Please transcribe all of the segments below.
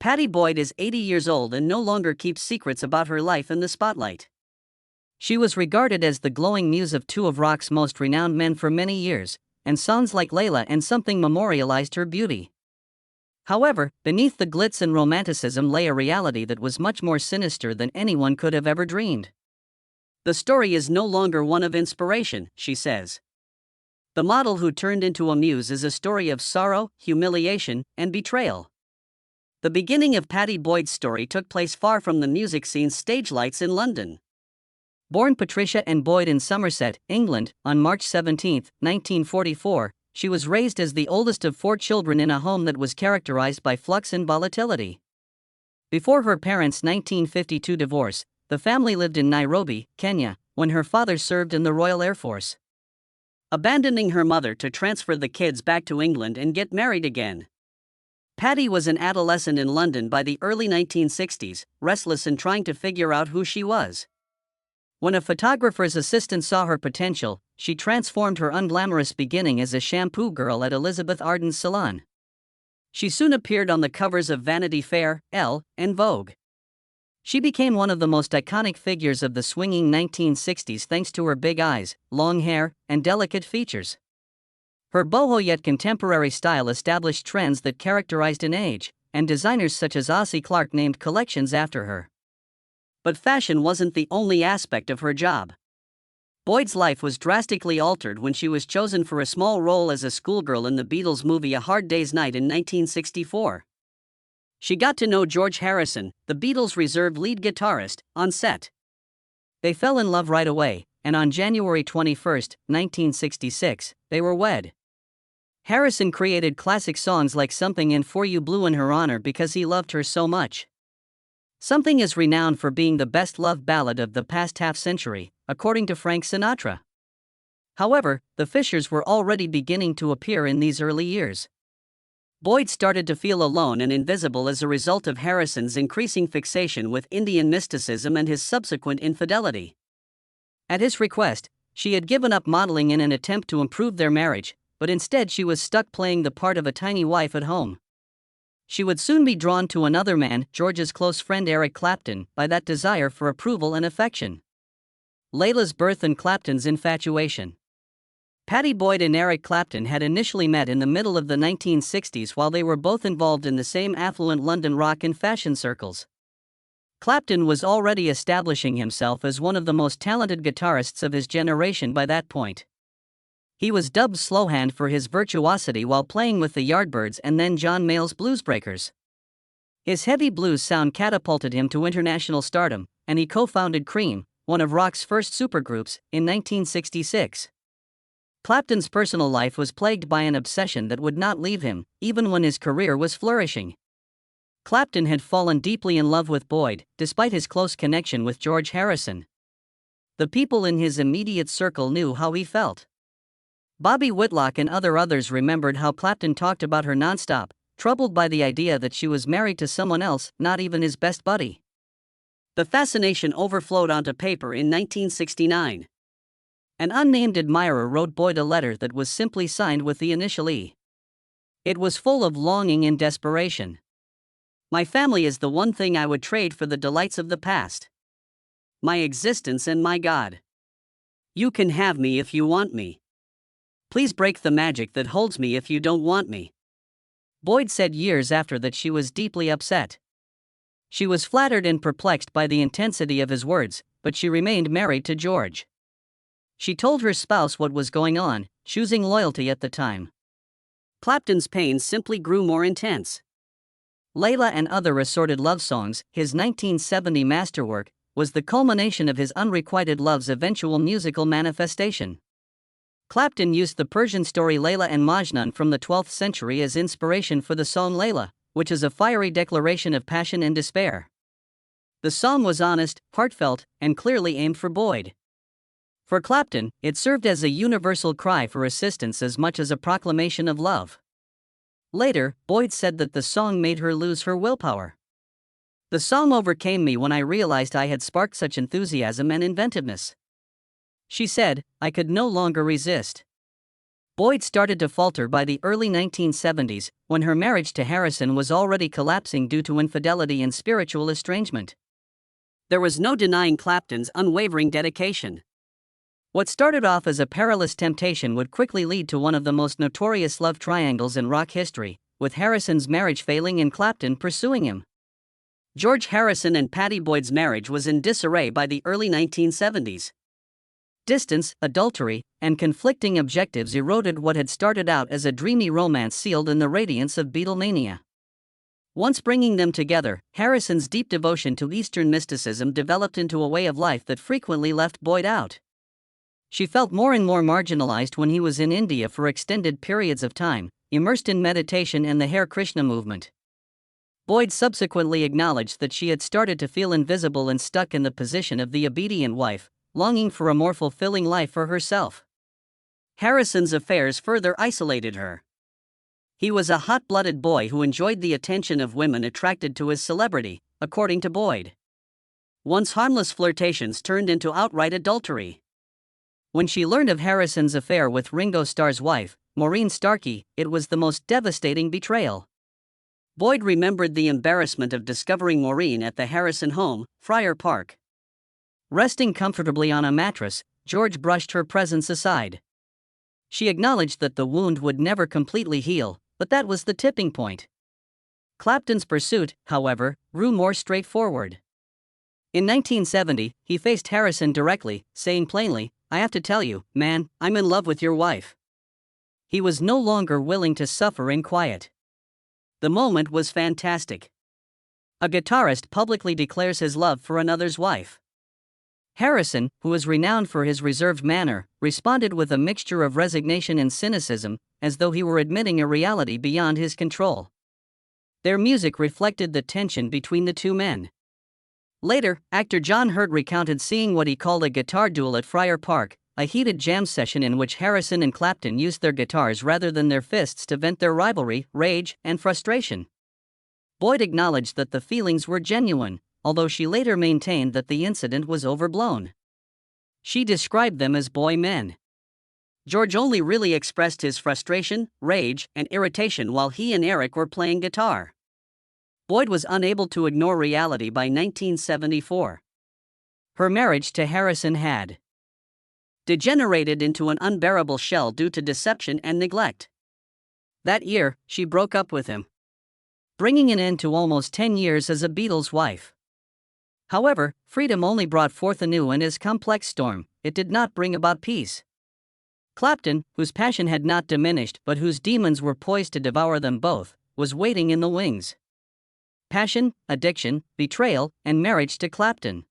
Pattie Boyd is 80 years old and no longer keeps secrets about her life in the spotlight. She was regarded as the glowing muse of two of rock's most renowned men for many years, and songs like Leila and Something memorialized her beauty. However, beneath the glitz and romanticism lay a reality that was much more sinister than anyone could have ever dreamed. The story is no longer one of inspiration, she says. The model who turned into a muse is a story of sorrow, humiliation, and betrayal. The beginning of Pattie Boyd's story took place far from the music scene's stage lights in London. Born Patricia Ann Boyd in Somerset, England, on March 17, 1944, she was raised as the oldest of 4 children in a home that was characterized by flux and volatility. Before her parents' 1952 divorce, the family lived in Nairobi, Kenya, when her father served in the Royal Air Force, abandoning her mother to transfer the kids back to England and get married again. Pattie was an adolescent in London by the early 1960s, restless and trying to figure out who she was. When a photographer's assistant saw her potential, she transformed her unglamorous beginning as a shampoo girl at Elizabeth Arden's salon. She soon appeared on the covers of Vanity Fair, Elle, and Vogue. She became one of the most iconic figures of the swinging 1960s thanks to her big eyes, long hair, and delicate features. Her boho yet contemporary style established trends that characterized an age, and designers such as Ossie Clark named collections after her. But fashion wasn't the only aspect of her job. Boyd's life was drastically altered when she was chosen for a small role as a schoolgirl in the Beatles' movie A Hard Day's Night in 1964. She got to know George Harrison, the Beatles' reserve lead guitarist, on set. They fell in love right away, and on January 21, 1966, they were wed. Harrison created classic songs like Something and For You Blue in her honor because he loved her so much. Something is renowned for being the best love ballad of the past half-century, according to Frank Sinatra. However, the fissures were already beginning to appear in these early years. Boyd started to feel alone and invisible as a result of Harrison's increasing fixation with Indian mysticism and his subsequent infidelity. At his request, she had given up modeling in an attempt to improve their marriage, but instead she was stuck playing the part of a tiny wife at home. She would soon be drawn to another man, George's close friend Eric Clapton, by that desire for approval and affection. Leila's birth and Clapton's infatuation. Pattie Boyd and Eric Clapton had initially met in the middle of the 1960s while they were both involved in the same affluent London rock and fashion circles. Clapton was already establishing himself as one of the most talented guitarists of his generation by that point. He was dubbed Slowhand for his virtuosity while playing with the Yardbirds and then John Mayall's Bluesbreakers. His heavy blues sound catapulted him to international stardom, and he co-founded Cream, one of rock's first supergroups, in 1966. Clapton's personal life was plagued by an obsession that would not leave him, even when his career was flourishing. Clapton had fallen deeply in love with Boyd, despite his close connection with George Harrison. The people in his immediate circle knew how he felt. Bobby Whitlock and others remembered how Clapton talked about her nonstop, troubled by the idea that she was married to someone else, not even his best buddy. The fascination overflowed onto paper in 1969. An unnamed admirer wrote Boyd a letter that was simply signed with the initial E. It was full of longing and desperation. My family is the one thing I would trade for the delights of the past. My existence and my God. You can have me if you want me. Please break the magic that holds me if you don't want me. Boyd said years after that she was deeply upset. She was flattered and perplexed by the intensity of his words, but she remained married to George. She told her spouse what was going on, choosing loyalty at the time. Clapton's pain simply grew more intense. Leila and Other Assorted Love Songs, his 1970 masterwork, was the culmination of his unrequited love's eventual musical manifestation. Clapton used the Persian story Leila and Majnun from the 12th century as inspiration for the song Leila, which is a fiery declaration of passion and despair. The song was honest, heartfelt, and clearly aimed for Boyd. For Clapton, it served as a universal cry for assistance as much as a proclamation of love. Later, Boyd said that the song made her lose her willpower. The song overcame me when I realized I had sparked such enthusiasm and inventiveness. She said, I could no longer resist. Boyd started to falter by the early 1970s, when her marriage to Harrison was already collapsing due to infidelity and spiritual estrangement. There was no denying Clapton's unwavering dedication. What started off as a perilous temptation would quickly lead to one of the most notorious love triangles in rock history, with Harrison's marriage failing and Clapton pursuing him. George Harrison and Pattie Boyd's marriage was in disarray by the early 1970s. Distance, adultery, and conflicting objectives eroded what had started out as a dreamy romance sealed in the radiance of Beatlemania. Once bringing them together, Harrison's deep devotion to Eastern mysticism developed into a way of life that frequently left Boyd out. She felt more and more marginalized when he was in India for extended periods of time, immersed in meditation and the Hare Krishna movement. Boyd subsequently acknowledged that she had started to feel invisible and stuck in the position of the obedient wife, longing for a more fulfilling life for herself. Harrison's affairs further isolated her. He was a hot-blooded boy who enjoyed the attention of women attracted to his celebrity, according to Boyd. Once harmless flirtations turned into outright adultery. When she learned of Harrison's affair with Ringo Starr's wife, Maureen Starkey, it was the most devastating betrayal. Boyd remembered the embarrassment of discovering Maureen at the Harrison home, Friar Park. Resting comfortably on a mattress, George brushed her presence aside. She acknowledged that the wound would never completely heal, but that was the tipping point. Clapton's pursuit, however, grew more straightforward. In 1970, he faced Harrison directly, saying plainly, "I have to tell you, man, I'm in love with your wife." He was no longer willing to suffer in quiet. The moment was fantastic. A guitarist publicly declares his love for another's wife. Harrison, who was renowned for his reserved manner, responded with a mixture of resignation and cynicism, as though he were admitting a reality beyond his control. Their music reflected the tension between the two men. Later, actor John Hurt recounted seeing what he called a guitar duel at Friar Park, a heated jam session in which Harrison and Clapton used their guitars rather than their fists to vent their rivalry, rage, and frustration. Boyd acknowledged that the feelings were genuine, although she later maintained that the incident was overblown. She described them as boy men. George only really expressed his frustration, rage, and irritation while he and Eric were playing guitar. Boyd was unable to ignore reality by 1974. Her marriage to Harrison had degenerated into an unbearable shell due to deception and neglect. That year, she broke up with him, bringing an end to almost 10 years as a Beatles wife. However, freedom only brought forth a new and as complex storm. It did not bring about peace. Clapton, whose passion had not diminished but whose demons were poised to devour them both, was waiting in the wings. Passion, addiction, betrayal, and marriage to Clapton.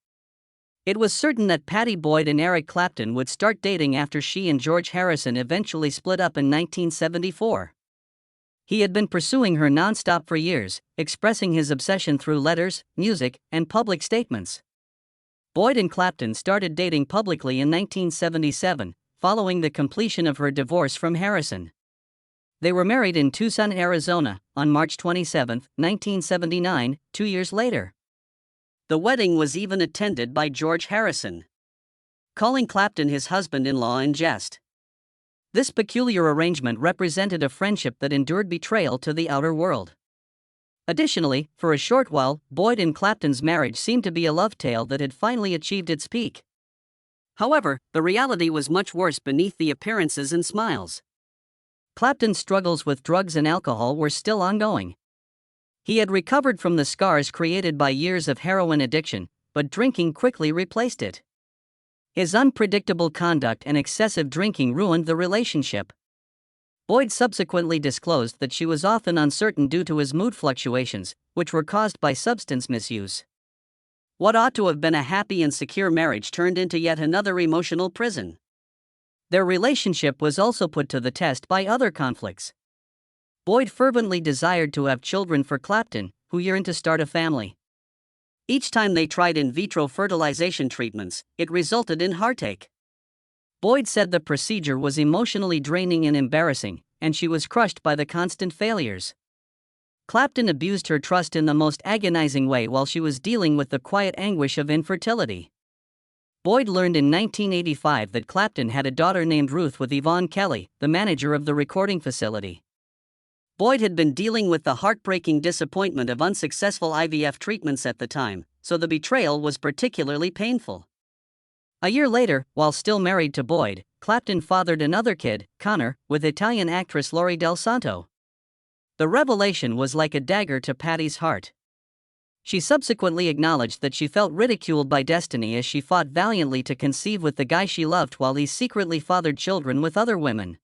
It was certain that Pattie Boyd and Eric Clapton would start dating after she and George Harrison eventually split up in 1974. He had been pursuing her non-stop for years, expressing his obsession through letters, music, and public statements. Boyd and Clapton started dating publicly in 1977, following the completion of her divorce from Harrison. They were married in Tucson, Arizona, on March 27, 1979, 2 years later. The wedding was even attended by George Harrison, calling Clapton his husband-in-law in jest. This peculiar arrangement represented a friendship that endured betrayal to the outer world. Additionally, for a short while, Boyd and Clapton's marriage seemed to be a love tale that had finally achieved its peak. However, the reality was much worse beneath the appearances and smiles. Clapton's struggles with drugs and alcohol were still ongoing. He had recovered from the scars created by years of heroin addiction, but drinking quickly replaced it. His unpredictable conduct and excessive drinking ruined the relationship. Boyd subsequently disclosed that she was often uncertain due to his mood fluctuations, which were caused by substance misuse. What ought to have been a happy and secure marriage turned into yet another emotional prison. Their relationship was also put to the test by other conflicts. Boyd fervently desired to have children for Clapton, who yearned to start a family. Each time they tried in vitro fertilization treatments, it resulted in heartache. Boyd said the procedure was emotionally draining and embarrassing, and she was crushed by the constant failures. Clapton abused her trust in the most agonizing way while she was dealing with the quiet anguish of infertility. Boyd learned in 1985 that Clapton had a daughter named Ruth with Yvonne Kelly, the manager of the recording facility. Boyd had been dealing with the heartbreaking disappointment of unsuccessful IVF treatments at the time, so the betrayal was particularly painful. A year later, while still married to Boyd, Clapton fathered another kid, Connor, with Italian actress Lori Del Santo. The revelation was like a dagger to Pattie's heart. She subsequently acknowledged that she felt ridiculed by destiny as she fought valiantly to conceive with the guy she loved while he secretly fathered children with other women.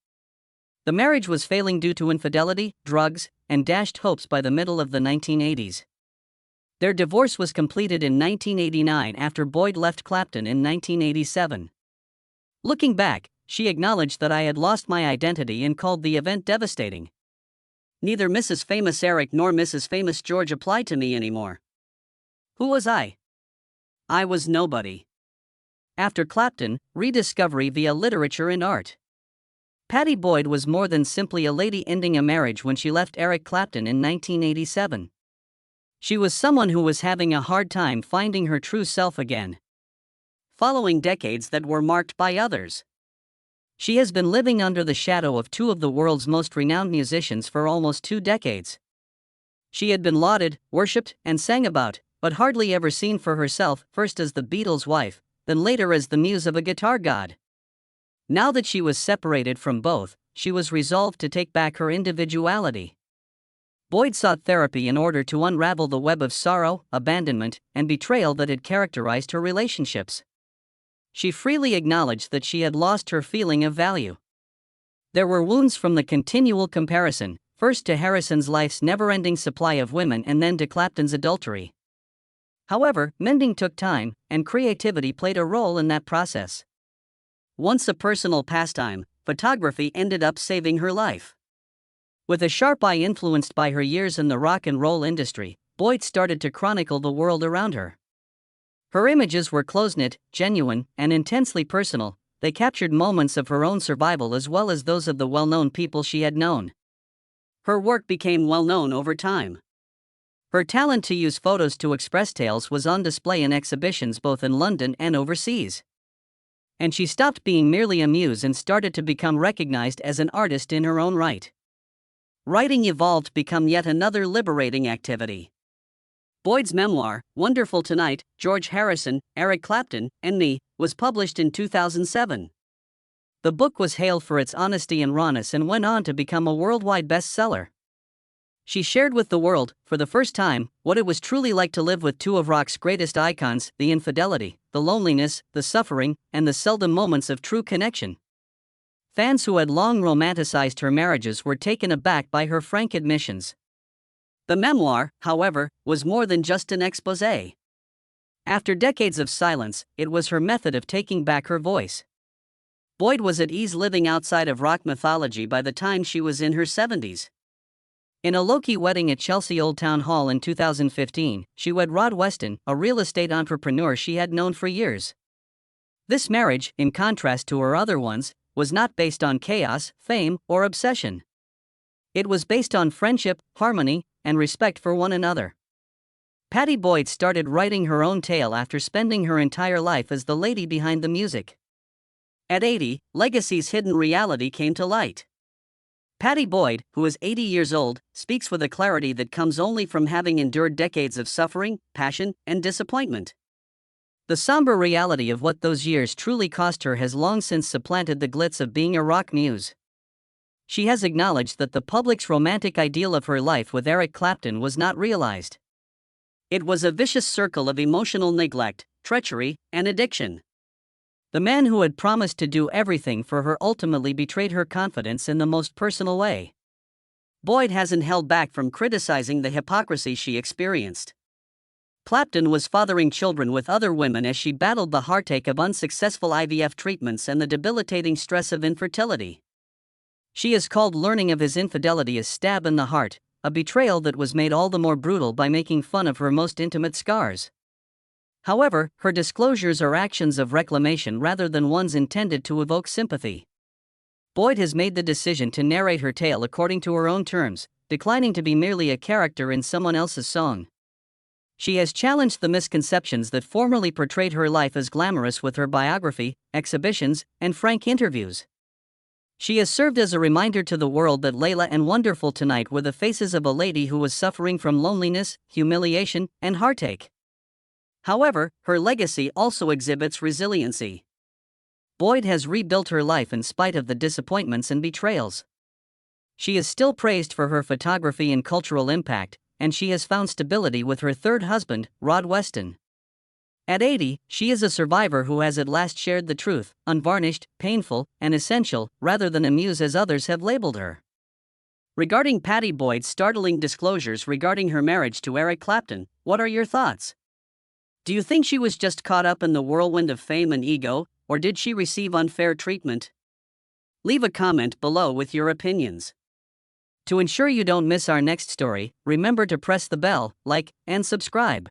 The marriage was failing due to infidelity, drugs, and dashed hopes by the middle of the 1980s. Their divorce was completed in 1989 after Boyd left Clapton in 1987. Looking back, she acknowledged that I had lost my identity and called the event devastating. Neither Mrs. Famous Eric nor Mrs. Famous George applied to me anymore. Who was I? I was nobody. After Clapton, Rediscovery via literature and art. Pattie Boyd was more than simply a lady ending a marriage when she left Eric Clapton in 1987. She was someone who was having a hard time finding her true self again. Following decades that were marked by others. She has been living under the shadow of two of the world's most renowned musicians for almost 2 decades. She had been lauded, worshipped, and sang about, but hardly ever seen for herself, first as the Beatles' wife, then later as the muse of a guitar god. Now that she was separated from both, she was resolved to take back her individuality. Boyd sought therapy in order to unravel the web of sorrow, abandonment, and betrayal that had characterized her relationships. She freely acknowledged that she had lost her feeling of value. There were wounds from the continual comparison, first to Harrison's life's never-ending supply of women and then to Clapton's adultery. However, mending took time, and creativity played a role in that process. Once a personal pastime, photography ended up saving her life. With a sharp eye influenced by her years in the rock and roll industry, Boyd started to chronicle the world around her. Her images were close-knit, genuine, and intensely personal. They captured moments of her own survival as well as those of the well-known people she had known. Her work became well-known over time. Her talent to use photos to express tales was on display in exhibitions both in London and overseas. And she stopped being merely a muse and started to become recognized as an artist in her own right. Writing evolved to become yet another liberating activity. Boyd's memoir, Wonderful Tonight, George Harrison, Eric Clapton, and Me, was published in 2007. The book was hailed for its honesty and rawness and went on to become a worldwide bestseller. She shared with the world, for the first time, what it was truly like to live with two of rock's greatest icons: the infidelity, the loneliness, the suffering, and the seldom moments of true connection. Fans who had long romanticized her marriages were taken aback by her frank admissions. The memoir, however, was more than just an exposé. After decades of silence, it was her method of taking back her voice. Boyd was at ease living outside of rock mythology by the time she was in her 70s. In a low-key wedding at Chelsea Old Town Hall in 2015, she wed Rod Weston, a real estate entrepreneur she had known for years. This marriage, in contrast to her other ones, was not based on chaos, fame, or obsession. It was based on friendship, harmony, and respect for one another. Pattie Boyd started writing her own tale after spending her entire life as the lady behind the music. At 80, Legacy's hidden reality came to light. Pattie Boyd, who is 80 years old, speaks with a clarity that comes only from having endured decades of suffering, passion, and disappointment. The somber reality of what those years truly cost her has long since supplanted the glitz of being a rock muse. She has acknowledged that the public's romantic ideal of her life with Eric Clapton was not realized. It was a vicious circle of emotional neglect, treachery, and addiction. The man who had promised to do everything for her ultimately betrayed her confidence in the most personal way. Boyd hasn't held back from criticizing the hypocrisy she experienced. Clapton was fathering children with other women as she battled the heartache of unsuccessful IVF treatments and the debilitating stress of infertility. She has called learning of his infidelity a stab in the heart, a betrayal that was made all the more brutal by making fun of her most intimate scars. However, her disclosures are actions of reclamation rather than ones intended to evoke sympathy. Boyd has made the decision to narrate her tale according to her own terms, declining to be merely a character in someone else's song. She has challenged the misconceptions that formerly portrayed her life as glamorous with her biography, exhibitions, and frank interviews. She has served as a reminder to the world that Leila and Wonderful Tonight were the faces of a lady who was suffering from loneliness, humiliation, and heartache. However, her legacy also exhibits resiliency. Boyd has rebuilt her life in spite of the disappointments and betrayals. She is still praised for her photography and cultural impact, and she has found stability with her third husband, Rod Weston. At 80, she is a survivor who has at last shared the truth, unvarnished, painful, and essential, rather than a muse as others have labeled her. Regarding Pattie Boyd's startling disclosures regarding her marriage to Eric Clapton, what are your thoughts? Do you think she was just caught up in the whirlwind of fame and ego, or did she receive unfair treatment? Leave a comment below with your opinions. To ensure you don't miss our next story, remember to press the bell, like, and subscribe.